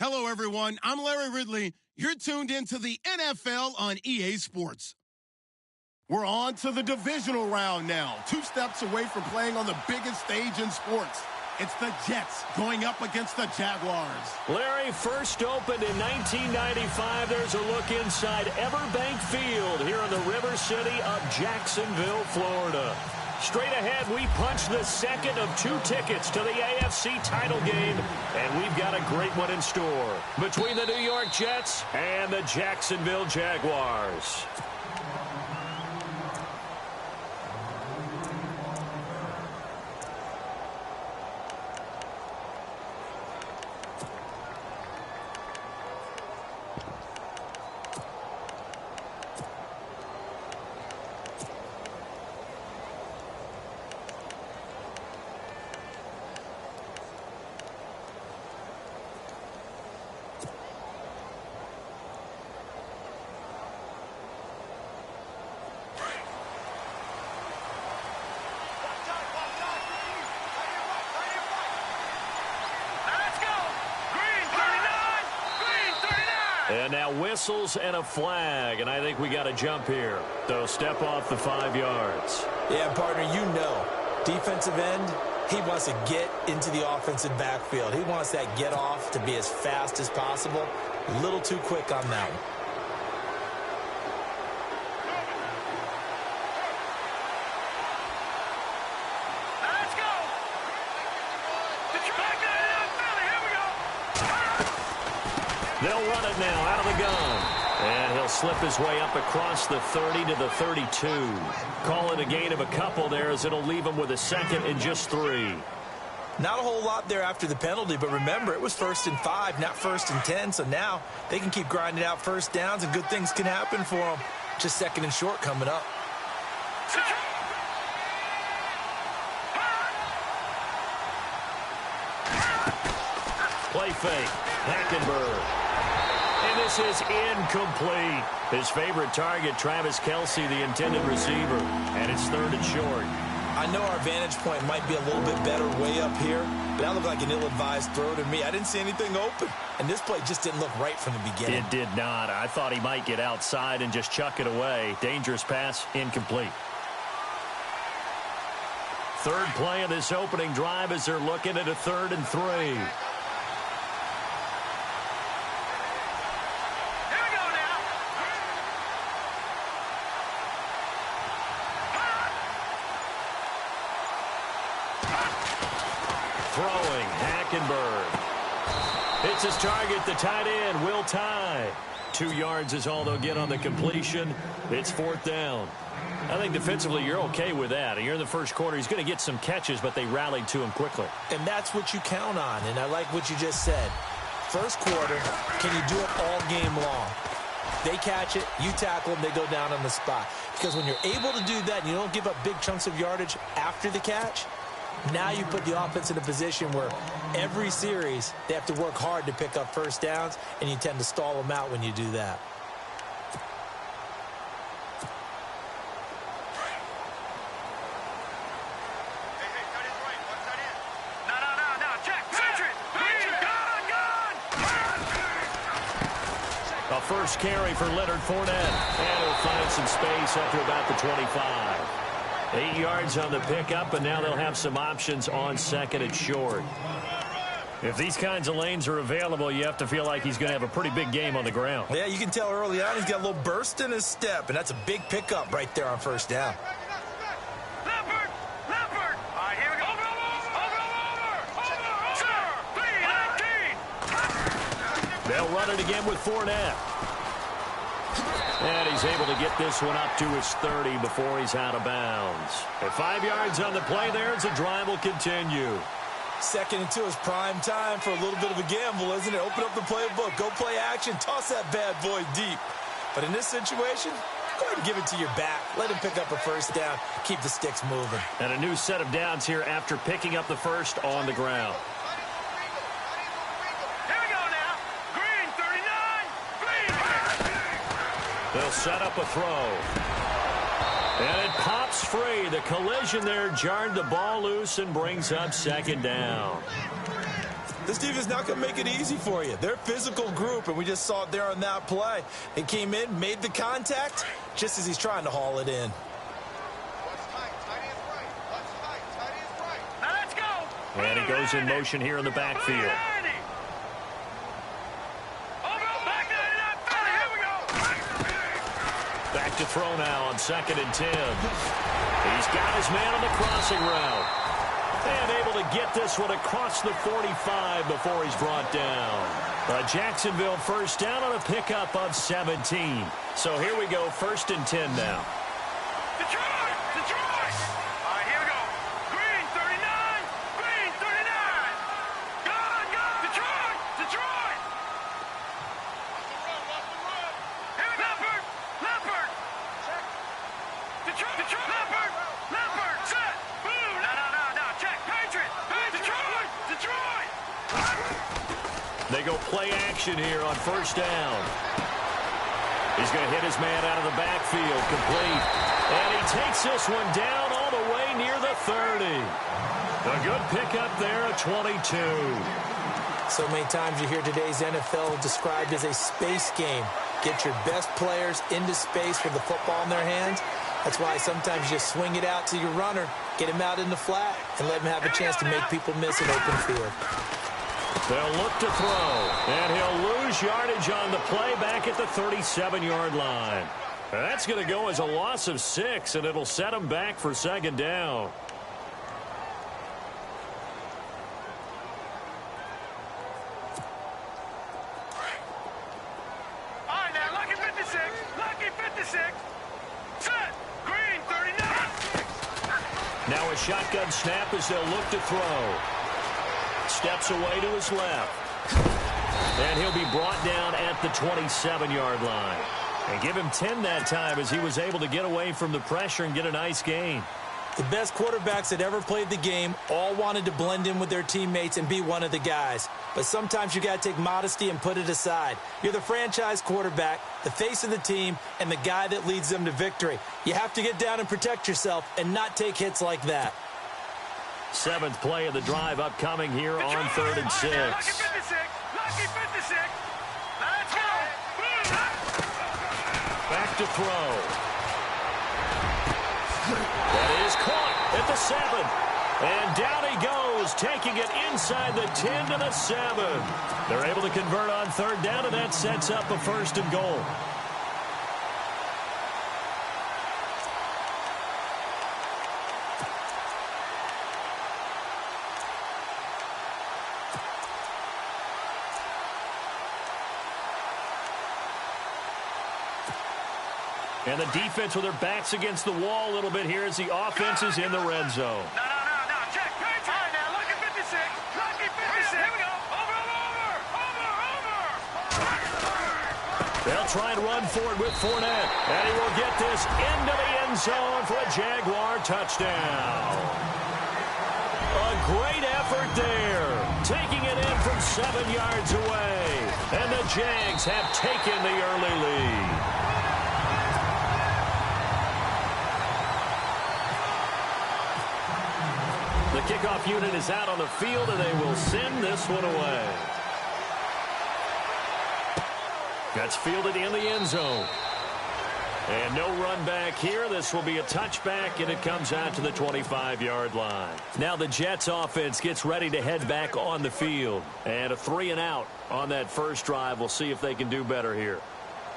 Hello, everyone. I'm Larry Ridley. You're tuned into the NFL on EA Sports. We're on to the divisional round now. 2 steps away from playing on the biggest stage in sports. It's the Jets going up against the Jaguars. Larry, first opened in 1995. There's a look inside Everbank Field here in the River City of Jacksonville, Florida. Straight ahead, we punch the second of 2 tickets to the AFC title game, and we've got a great one in store between the New York Jets and the Jacksonville Jaguars. And now whistles and a flag, and I think we got to jump here. So step off the 5 yards. Yeah, partner, you know, defensive end, he wants to get into the offensive backfield. He wants that get off to be as fast as possible. A little too quick on that one. They'll run it now out of the gun. And he'll slip his way up across the 30 to the 32. Call it a gain of a couple there as it'll leave him with a second and just 3. Not a whole lot there after the penalty, but remember, it was 1st and 5, not 1st and 10. So now they can keep grinding out first downs and good things can happen for them. Just 2nd and short coming up. Play fake. Hackenberg. And this is incomplete. His favorite target, Travis Kelce, the intended receiver. And it's 3rd and short. I know our vantage point might be a little bit better way up here, but that looked like an ill-advised throw to me. I didn't see anything open. And this play just didn't look right from the beginning. It did not. I thought he might get outside and just chuck it away. Dangerous pass, incomplete. 3rd play of this opening drive as they're looking at a 3rd and 3. Throwing, Hackenberg. It's his target, the tight end, Will Tye. 2 yards is all they'll get on the completion. It's 4th down. I think defensively you're okay with that. You're in the first quarter. He's going to get some catches, but they rallied to him quickly. And that's what you count on, and I like what you just said. First quarter, can you do it all game long? They catch it, you tackle them, they go down on the spot. Because when you're able to do that and you don't give up big chunks of yardage after the catch, now you put the offense in a position where every series they have to work hard to pick up first downs, and you tend to stall them out when you do that. A first carry for Leonard Fournette. And he'll find some space up to about the 25. 8 yards on the pickup, and now they'll have some options on 2nd and short. If these kinds of lanes are available, you have to feel like he's going to have a pretty big game on the ground. Yeah, you can tell early on he's got a little burst in his step, and that's a big pickup right there on first down. Leopard! Leopard! All right, here we go. Over! They'll run it again with Fournette. And he's able to get this one up to his 30 before he's out of bounds. At 5 yards on the play there, as the drive will continue. 2nd and 2 is prime time for a little bit of a gamble, isn't it? Open up the playbook, go play action, toss that bad boy deep. But in this situation, go ahead and give it to your back. Let him pick up a first down. Keep the sticks moving. And a new set of downs here after picking up the first on the ground. They'll set up a throw. And it pops free. The collision there jarred the ball loose and brings up 2nd down. This defense is not going to make it easy for you. They're a physical group, and we just saw it there on that play. They came in, made the contact, just as he's trying to haul it in. Now let's go. And he goes in motion here in the backfield. Back to throw now on 2nd and 10. He's got his man on the crossing route. And able to get this one across the 45 before he's brought down. A Jacksonville first down on a pickup of 17. So here we go, 1st and 10 now. Detroit! Detroit! All right, here we go. Green 39. Green 39. Gone, gone. Detroit! Detroit! Watch the run. Here we go. Leopard! Leopard! Check. Detroit! Detroit! Leopard! Leopard! Set! Boom! No. Check. Patriot! Detroit! Detroit! They go play action here on 1st down. He's going to hit his man out of the backfield, complete. And he takes this one down all the way near the 30. A good pickup there at 22. So many times you hear today's NFL described as a space game. Get your best players into space with the football in their hands. That's why sometimes you just swing it out to your runner, get him out in the flat, and let him have a chance to make people miss an open field. They'll look to throw, and he'll lose yardage on the play back at the 37-yard line. That's going to go as a loss of 6, and it'll set him back for 2nd down. All right, now, lucky 56. Lucky 56. Set. Green 39. Now a shotgun snap as they'll look to throw. Steps away to his left. And he'll be brought down at the 27-yard line. And give him 10 that time as he was able to get away from the pressure and get a nice gain. The best quarterbacks that ever played the game all wanted to blend in with their teammates and be one of the guys. But sometimes you got to take modesty and put it aside. You're the franchise quarterback, the face of the team, and the guy that leads them to victory. You have to get down and protect yourself and not take hits like that. 7th play of the drive upcoming here on 3rd and 6. Lucky 56. Lucky 56. Let's go. Back to throw. That is caught at the 7. And down he goes, taking it inside the 10 to the 7. They're able to convert on 3rd down, and that sets up a 1st and goal. And the defense with their backs against the wall a little bit here as the offense is in the red zone. No. Check. Patriot. All right, now, lucky 56. Lucky 56. Here we go. Over. They'll try and run forward with Fournette. And he will get this into the end zone for a Jaguar touchdown. A great effort there. Taking it in from 7 yards away. And the Jags have taken the early lead. The kickoff unit is out on the field, and they will send this one away. That's fielded in the end zone. And no run back here. This will be a touchback, and it comes out to the 25-yard line. Now the Jets offense gets ready to head back on the field. And a 3-and-out on that first drive. We'll see if they can do better here.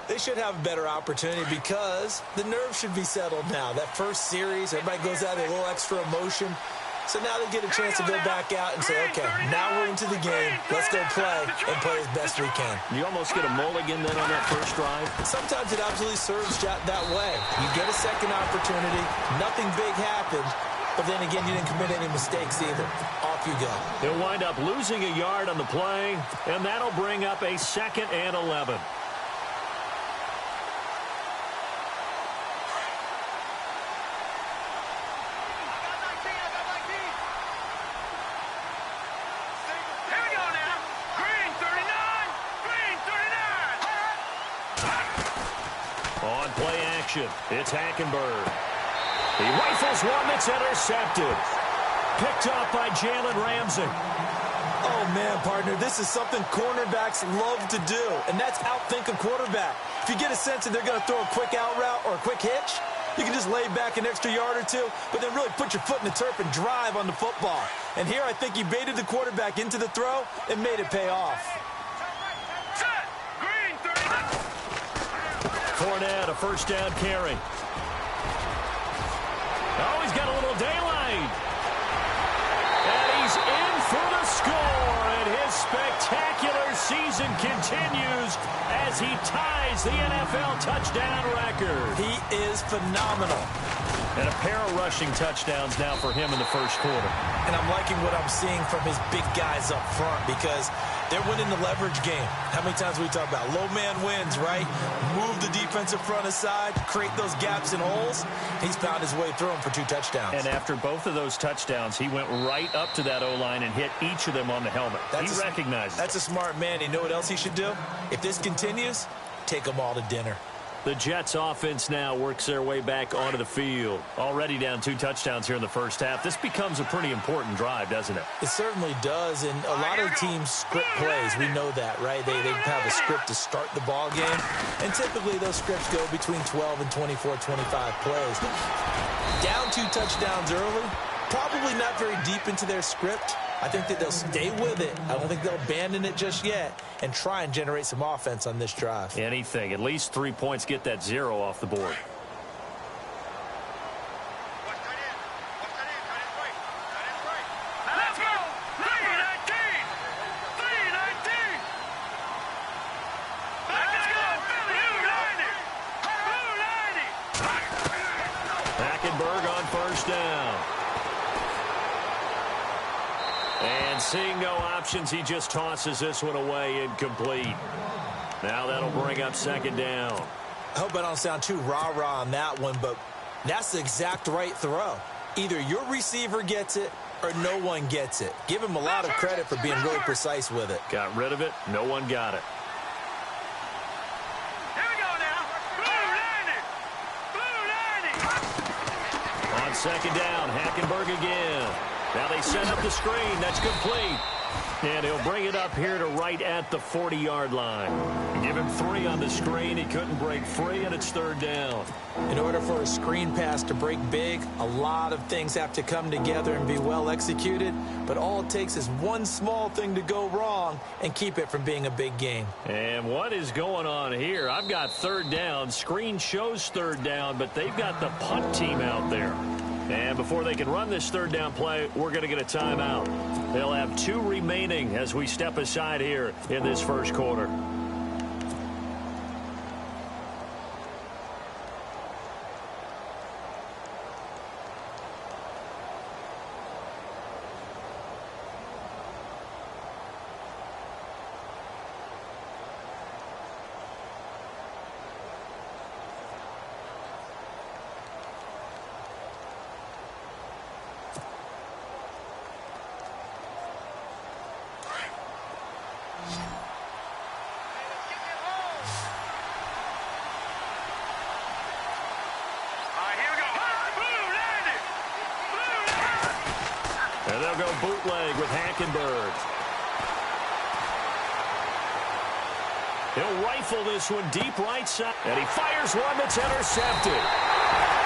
They should have a better opportunity because the nerves should be settled now. That first series, everybody goes out with a little extra emotion. So now they get a chance to go back out and say, okay, now we're into the game. Let's go play and play as best we can. You almost get a mulligan then on that first drive. Sometimes it absolutely serves that way. You get a second opportunity. Nothing big happened. But then again, you didn't commit any mistakes either. Off you go. He'll wind up losing a yard on the play, and that'll bring up a 2nd and 11. It's Hackenberg. He rifles one that's intercepted. Picked up by Jalen Ramsey. Oh, man, partner, this is something cornerbacks love to do, and that's outthink a quarterback. If you get a sense that they're going to throw a quick out route or a quick hitch, you can just lay back an extra yard or two, but then really put your foot in the turf and drive on the football. And here I think he baited the quarterback into the throw and made it pay off. Fournette, a first down carry. Oh, he's got a little daylight. And he's in for the score, and his spectacular season continues as he ties the NFL touchdown record. He is phenomenal. And a pair of rushing touchdowns now for him in the first quarter. And I'm liking what I'm seeing from his big guys up front because they're winning the leverage game. How many times we talk about low man wins, right? Move the defensive front aside, create those gaps and holes. He's found his way through them for 2 touchdowns. And after both of those touchdowns, he went right up to that O-line and hit each of them on the helmet. He recognizes That's a smart man. You know what else he should do? If this continues, take them all to dinner. The Jets offense now works their way back onto the field. Already down 2 touchdowns here in the first half. This becomes a pretty important drive, doesn't it? It certainly does, and a lot of teams script plays. We know that, right? They have a script to start the ball game, and typically those scripts go between 12 and 24, 25 plays. Down 2 touchdowns early, probably not very deep into their script. I think that they'll stay with it. I don't think they'll abandon it just yet and try and generate some offense on this drive. Anything. At least 3 points, get that 0 off the board. Let's go! 319! 319! Let's go! 290! 290! Hackenberg on first down. And seeing no options, he just tosses this one away, incomplete. Now that'll bring up second down. I hope I don't sound too rah-rah on that one, but that's the exact right throw. Either your receiver gets it or no one gets it. Give him a lot of credit for being really precise with it. Got rid of it. No one got it. Here we go now. Blue 90! Blue 90! On second down, Hackenberg again. Now they set up the screen. That's complete. And he'll bring it up here to right at the 40-yard line. Give him 3 on the screen. He couldn't break free, and it's third down. In order for a screen pass to break big, a lot of things have to come together and be well executed. But all it takes is one small thing to go wrong and keep it from being a big game. And what is going on here? I've got third down. Screen shows third down, but they've got the punt team out there. And before they can run this third down play, we're going to get a timeout. They'll have 2 remaining as we step aside here in this first quarter. And they'll go bootleg with Hackenberg. He'll rifle this one deep right side. And he fires one that's intercepted.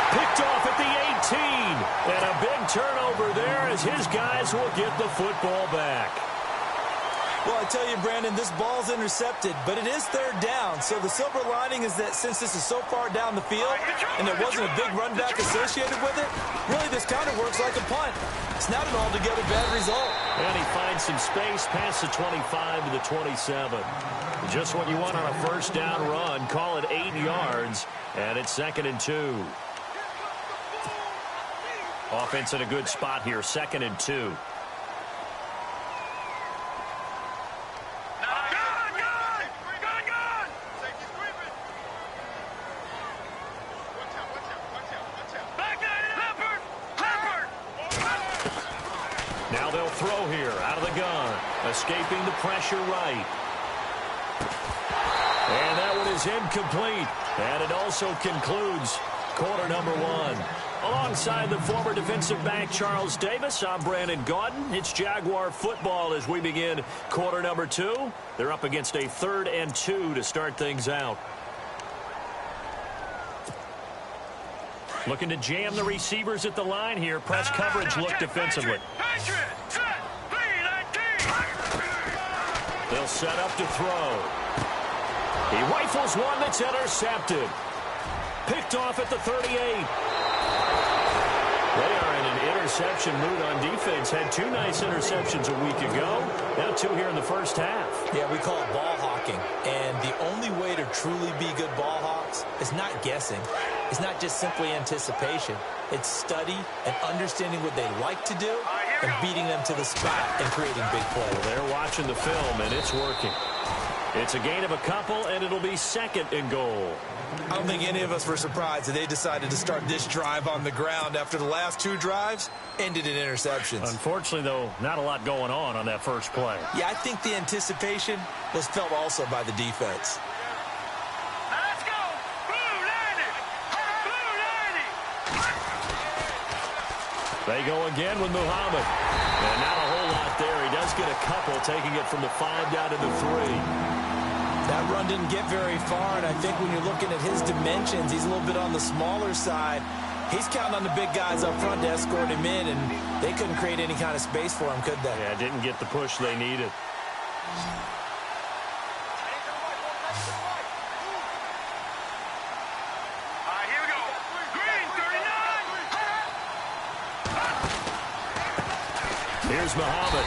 Picked off at the 18. And a big turnover there as his guys will get the football back. Well, I tell you, Brandon, this ball's intercepted, but it is third down. So the silver lining is that since this is so far down the field and there wasn't a big run back associated with it, really this kind of works like a punt. It's not an altogether bad result. And he finds some space past the 25 to the 27. Just what you want on a first down run. Call it 8 yards, and it's 2nd and 2. Offense in a good spot here, 2nd and 2. Now they'll throw here out of the gun. Escaping the pressure right. And that one is incomplete. And it also concludes quarter number 1. Alongside the former defensive back Charles Davis, I'm Brandon Gaudin. It's Jaguar football as we begin quarter number 2. They're up against a 3rd and 2 to start things out. Looking to jam the receivers at the line here. Press coverage look defensively. They'll set up to throw. He rifles one that's intercepted. Picked off at the 38. They are in an interception mood on defense. Had 2 nice interceptions a week ago. Now 2 here in the first half. Yeah, we call it ball hawking. And the only way to truly be good ball hawks is not guessing. It's not just simply anticipation. It's study and understanding what they like to do and beating them to the spot and creating big plays. Well, they're watching the film, and it's working. It's a gain of a couple, and it'll be 2nd and goal. I don't think any of us were surprised that they decided to start this drive on the ground after the last 2 drives ended in interceptions. Unfortunately, though, not a lot going on that first play. Yeah, I think the anticipation was felt also by the defense. Let's go! Blue 90! Blue 90! They go again with Muhammad. And not a whole lot there. He does get a couple, taking it from the 5 down to the 3. That run didn't get very far, and I think when you're looking at his dimensions, he's a little bit on the smaller side. He's counting on the big guys up front to escort him in, and they couldn't create any kind of space for him, could they? Yeah, didn't get the push they needed. Here we go. Green 39. Here's Muhammad.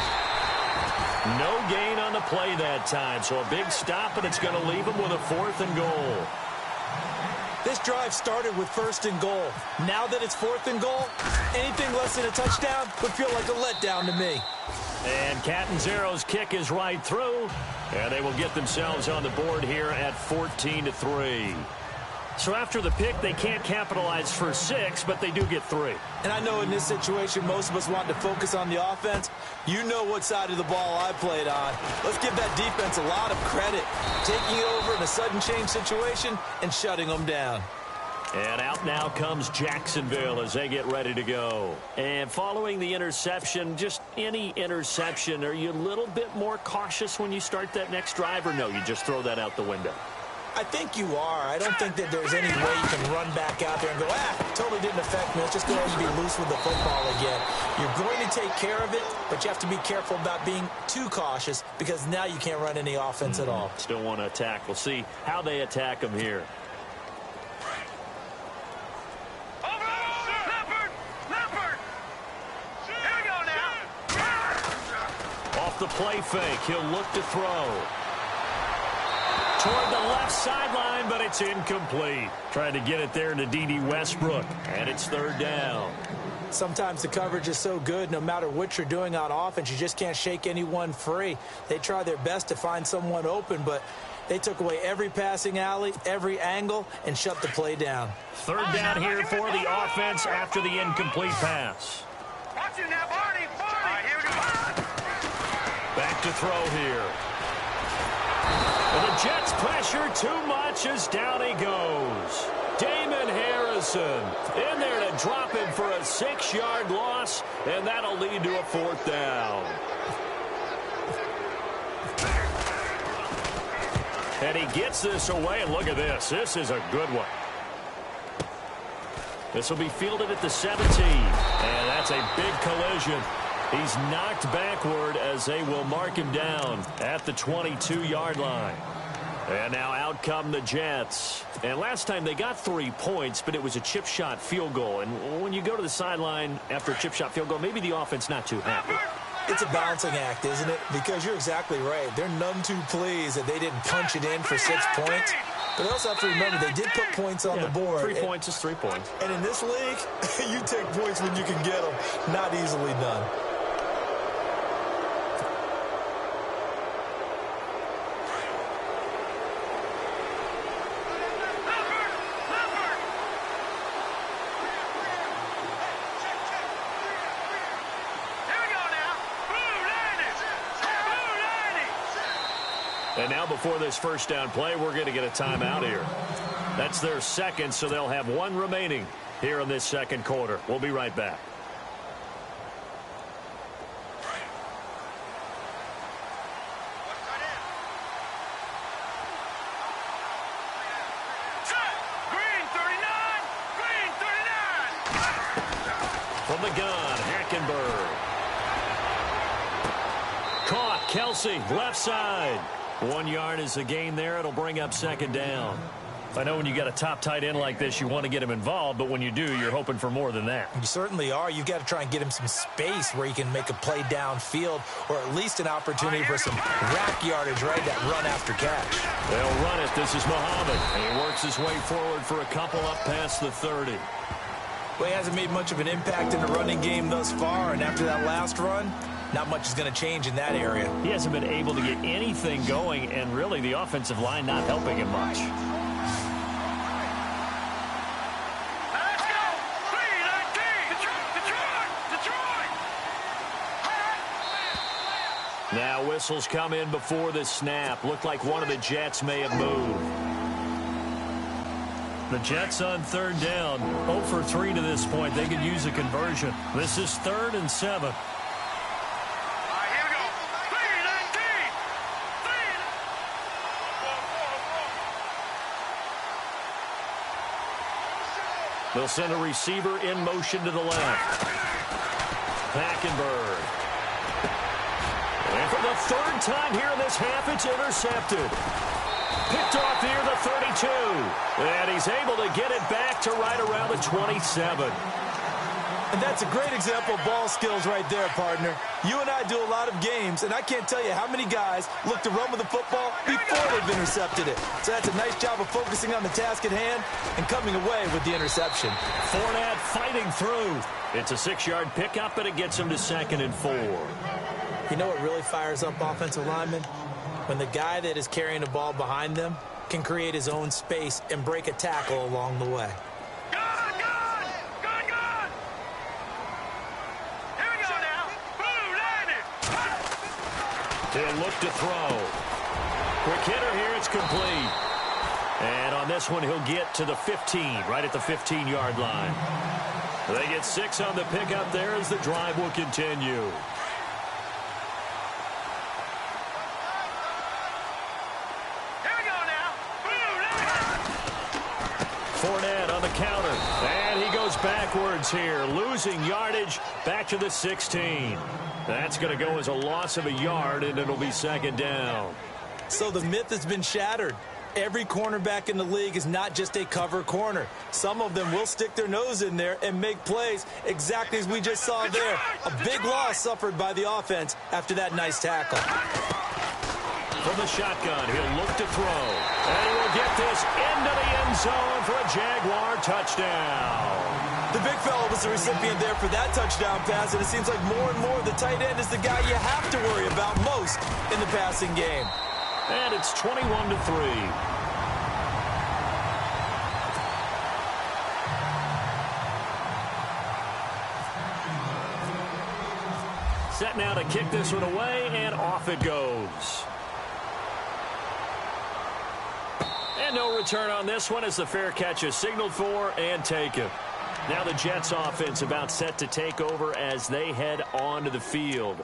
No gain on the play that time, so a big stop, and it's going to leave him with a 4th and goal. This drive started with 1st and goal. Now that it's 4th and goal, anything less than a touchdown would feel like a letdown to me. And Catanzaro's kick is right through, and they will get themselves on the board here at 14-3. So after the pick, they can't capitalize for 6, but they do get 3. And I know in this situation, most of us want to focus on the offense. You know what side of the ball I played on. Let's give that defense a lot of credit. Taking it over in a sudden change situation and shutting them down. And out now comes Jacksonville as they get ready to go. And following the interception, just any interception, are you a little bit more cautious when you start that next drive, or no, you just throw that out the window? I think you are. I don't think that there's any way you can run back out there and go, totally didn't affect me. Let's just go ahead and be loose with the football again. You're going to take care of it, but you have to be careful about being too cautious because now you can't run any offense at all. Still want to attack. We'll see how they attack them here. Off the play fake, he'll look to throw. Toward the left sideline, but it's incomplete. Trying to get it there to D.D. Westbrook, and it's 3rd down. Sometimes the coverage is so good, no matter what you're doing on offense, you just can't shake anyone free. They try their best to find someone open, but they took away every passing alley, every angle, and shut the play down. 3rd down here for the offense after the incomplete pass. Watch you now, Barney. Here we go. Back to throw here. And the Jets pressure too much as down he goes. Damon Harrison in there to drop him for a 6-yard loss, and that'll lead to a 4th down. And he gets this away, and look at this. This is a good one. This will be fielded at the 17, and that's a big collision. He's knocked backward as they will mark him down at the 22-yard line. And now out come the Jets. And last time they got 3 points, but it was a chip shot field goal. And when you go to the sideline after a chip shot field goal, maybe the offense not too happy. It's a balancing act, isn't it? Because you're exactly right. They're none too pleased that they didn't punch it in for 6 points. But they also have to remember they did put points on the board. 3 points is 3 points. And in this league, you take points when you can get them. Not easily done. And now before this first down play, we're going to get a timeout here. That's their 2nd, so they'll have 1 remaining here in this second quarter. We'll be right back. From the gun, Hackenberg. Caught, Kelsey, left side. 1 yard is the gain there. It'll bring up second down. I know when you got a top tight end like this, you want to get him involved, but when you do, you're hoping for more than that. You certainly are. You've got to try and get him some space where he can make a play downfield, or at least an opportunity for some rack yardage, right? That run after catch. They'll run it. This is Muhammad. And he works his way forward for a couple up past the 30. Well, he hasn't made much of an impact in the running game thus far, and after that last run, not much is going to change in that area. He hasn't been able to get anything going, and really the offensive line not helping him much. Let's go! 3-19! Detroit! Now whistles come in before the snap. Looked like one of the Jets may have moved. The Jets on third down, 0 for 3 to this point. They could use a conversion. This is 3rd and 7. All right, here we go. 3-19! They'll send a receiver in motion to the left. Hackenberg. And for the 3rd time here in this half, it's intercepted. Picked off near the 32. And he's able to get it back to right around the 27. And that's a great example of ball skills right there, partner. You and I do a lot of games, and I can't tell you how many guys look to run with the football before they've intercepted it. So that's a nice job of focusing on the task at hand and coming away with the interception. Fournette fighting through. It's a 6-yard pickup, and it gets him to 2nd and 4. You know what really fires up offensive linemen? When the guy that is carrying the ball behind them can create his own space and break a tackle along the way. Gun! Here we go now. Boom, landed. He'll look to throw. Quick hitter here, it's complete. And on this one, he'll get to the 15, right at the 15-yard line. They get 6 on the pickup there as the drive will continue. Fournette on the counter, and he goes backwards here, losing yardage back to the 16. That's going to go as a loss of a yard, and it'll be 2nd down. So the myth has been shattered. Every cornerback in the league is not just a cover corner. Some of them will stick their nose in there and make plays exactly as we just saw there. A big loss suffered by the offense after that nice tackle. From the shotgun, he'll look to throw. And he will get this into the end zone for a Jaguar touchdown. The big fella was the recipient there for that touchdown pass, and it seems like more and more the tight end is the guy you have to worry about most in the passing game. And it's 21-3. Set now to kick this one away, and off it goes. And no return on this one as the fair catch is signaled for and taken. Now the Jets offense about set to take over as they head onto the field.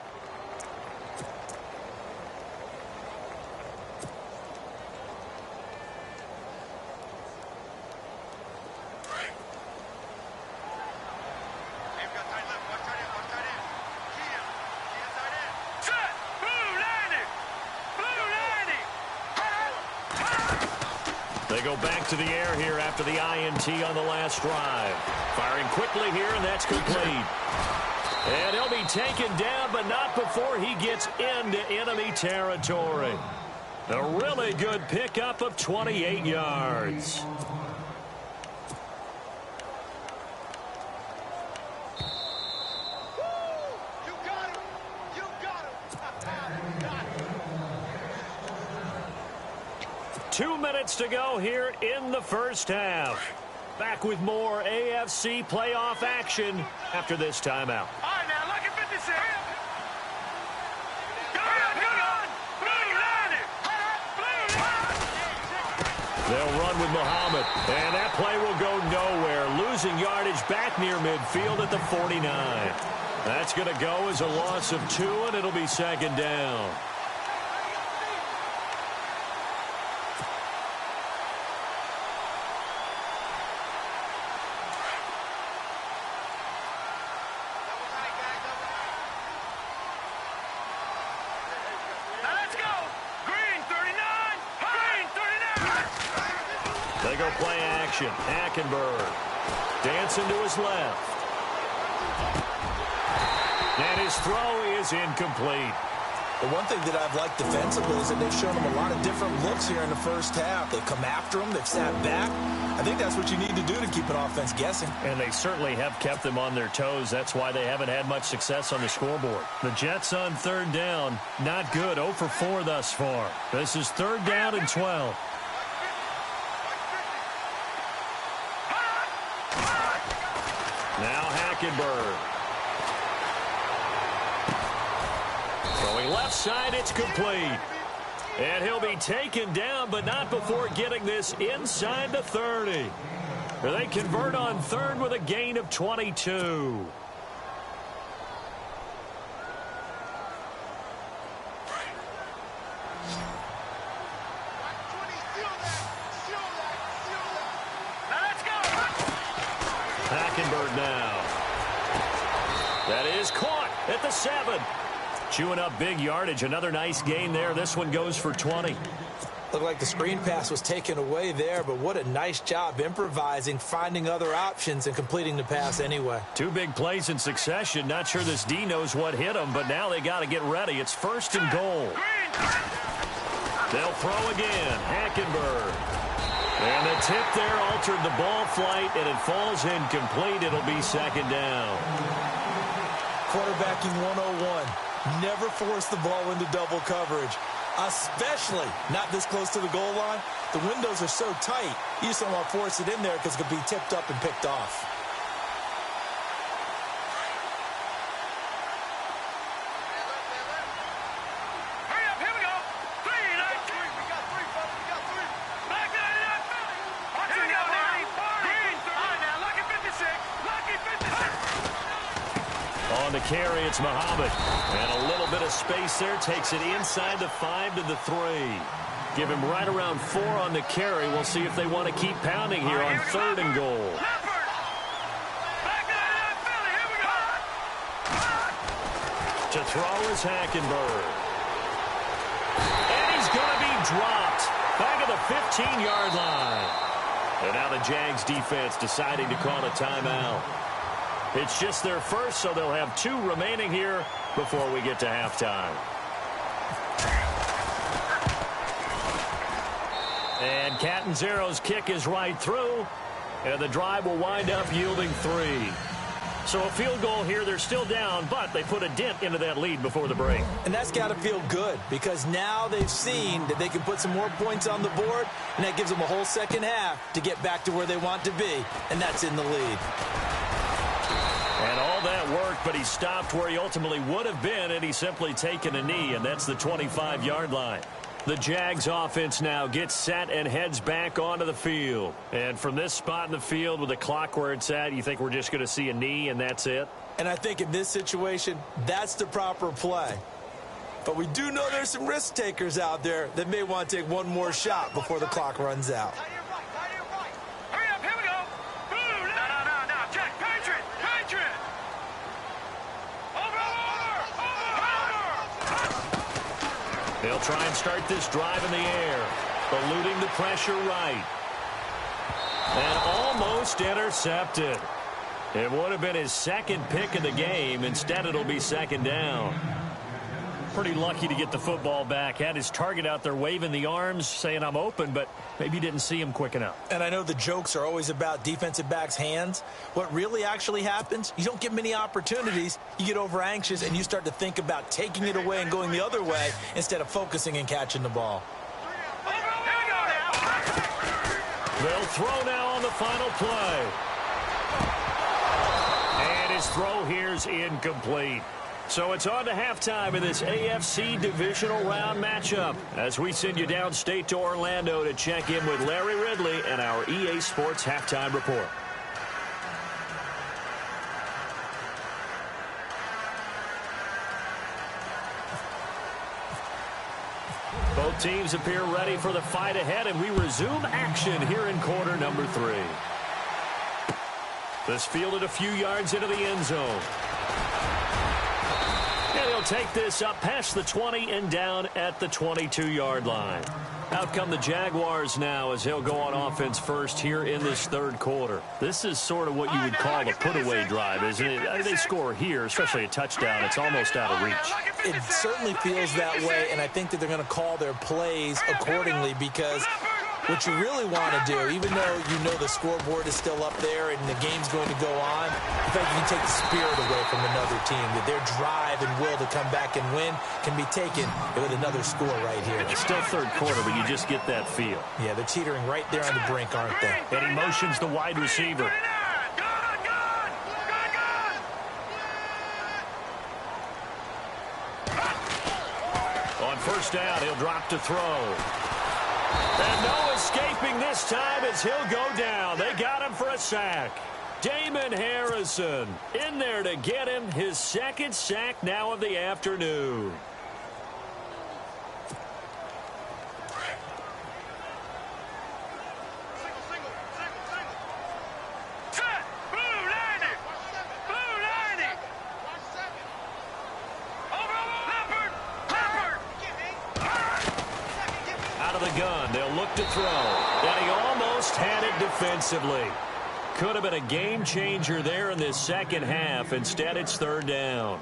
They go back to the air here after the INT on the last drive. Firing quickly here, and that's complete. And he'll be taken down, but not before he gets into enemy territory. A really good pickup of 28 yards. You got him! You got him! 2 minutes to go here in the first half. Back with more AFC playoff action after this timeout. All right, now, look at 56. Go on! Blue line it! They'll run with Muhammad. And that play will go nowhere. Losing yardage back near midfield at the 49. That's going to go as a loss of 2, and it'll be second down. They go play action. Hackenberg. Dancing to his left. And his throw is incomplete. The one thing that I've liked defensively is that they've shown them a lot of different looks here in the first half. They've come after them. They've sat back. I think that's what you need to do to keep an offense guessing. And they certainly have kept them on their toes. That's why they haven't had much success on the scoreboard. The Jets on third down. Not good. 0 for 4 thus far. This is third down and 12. Now Hackenberg. Throwing left side, it's complete. And he'll be taken down, but not before getting this inside the 30. They convert on third with a gain of 22. Hackenberg now. That is caught at the 7. Chewing up big yardage. Another nice gain there. This one goes for 20. Looked like the screen pass was taken away there, but what a nice job improvising, finding other options, and completing the pass anyway. 2 big plays in succession. Not sure this D knows what hit him, but now they got to get ready. It's first and goal. They'll throw again. Hackenberg. And the tip there altered the ball flight, and it falls incomplete. It'll be second down. Quarterbacking 101. Never force the ball into double coverage, especially not this close to the goal line. The windows are so tight, you just don't want to force it in there because it could be tipped up and picked off. Hurry up, here we go. 3, we got 3, folks. We got 3. Back to that. Here we go now. Green. All right, now, lucky 56. Lucky 56. On the carry, it's Muhammad. And a little bit of space there. Takes it inside the 5 to the 3. Give him right around 4 on the carry. We'll see if they want to keep pounding here on third and goal. To throw is Hackenberg. And he's going to be dropped. Back at the 15-yard line. And now the Jags defense deciding to call a timeout. It's just their first, so they'll have 2 remaining here before we get to halftime. And Catanzaro's kick is right through, and the drive will wind up yielding 3. So a field goal here. They're still down, but they put a dent into that lead before the break. And that's got to feel good because now they've seen that they can put some more points on the board, and that gives them a whole second half to get back to where they want to be, and that's in the lead. And all that worked, but he stopped where he ultimately would have been, and he's simply taken a knee, and that's the 25-yard line. The Jags offense now gets set and heads back onto the field. And from this spot in the field with the clock where it's at, you think we're just going to see a knee and that's it? And I think in this situation, that's the proper play. But we do know there's some risk takers out there that may want to take one more shot before the clock runs out. Hurry up, here we go. Boom. No. Check. Patriot. Over. They'll try and start this drive in the air, eluding the pressure right. And almost intercepted. It would have been his second pick of the game. Instead, it'll be second down. Pretty lucky to get the football back. Had his target out there waving the arms, saying I'm open, but maybe didn't see him quick enough. And I know the jokes are always about defensive backs' hands. What really actually happens, you don't get many opportunities. You get over anxious, and you start to think about taking it away and going the other way instead of focusing and catching the ball. They'll throw now on the final play. And his throw here's incomplete. So it's on to halftime in this AFC divisional round matchup as we send you downstate to Orlando to check in with Larry Ridley and our EA Sports halftime report. Both teams appear ready for the fight ahead, and we resume action here in quarter number 3. This fielded a few yards into the end zone. And he'll take this up past the 20 and down at the 22-yard line. Out come the Jaguars now as he'll go on offense first here in this third quarter. This is sort of what you would call a put-away drive, isn't it? They score here, especially a touchdown. It's almost out of reach. It certainly feels that way, and I think that they're going to call their plays accordingly because what you really want to do, even though you know the scoreboard is still up there and the game's going to go on, in fact, you can take the spirit away from another team, that their drive and will to come back and win can be taken with another score right here. It's still third quarter, but you just get that feel. Yeah, they're teetering right there on the brink, aren't they? And he motions the wide receiver. On first down, he'll drop to throw. And no escaping this time as he'll go down. They got him for a sack. Damon Harrison in there to get him his second sack now of the afternoon. Gun. They'll look to throw. And he almost had it defensively. Could have been a game changer there in this second half. Instead, it's third down.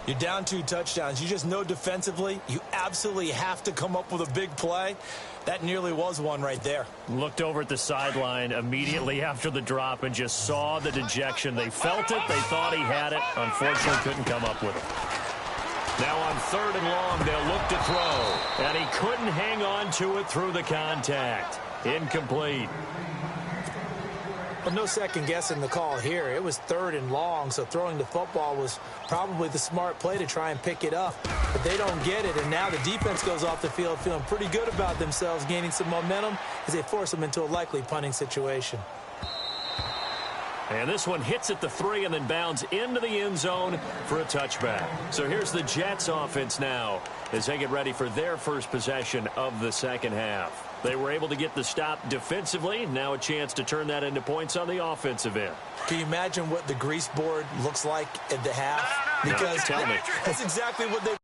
You're down 2 touchdowns. You just know defensively you absolutely have to come up with a big play. That nearly was one right there. Looked over at the sideline immediately after the drop and just saw the dejection. They felt it. They thought he had it. Unfortunately, couldn't come up with it. Now on third and long, they'll look to throw. And he couldn't hang on to it through the contact. Incomplete. Well, no second guessing the call here. It was third and long, so throwing the football was probably the smart play to try and pick it up. But they don't get it, and now the defense goes off the field feeling pretty good about themselves, gaining some momentum as they force them into a likely punting situation. And this one hits at the 3 and then bounds into the end zone for a touchback. So here's the Jets offense now as they get ready for their first possession of the second half. They were able to get the stop defensively. Now a chance to turn that into points on the offensive end. Can you imagine what the grease board looks like at the half? Because tell me. That's exactly what they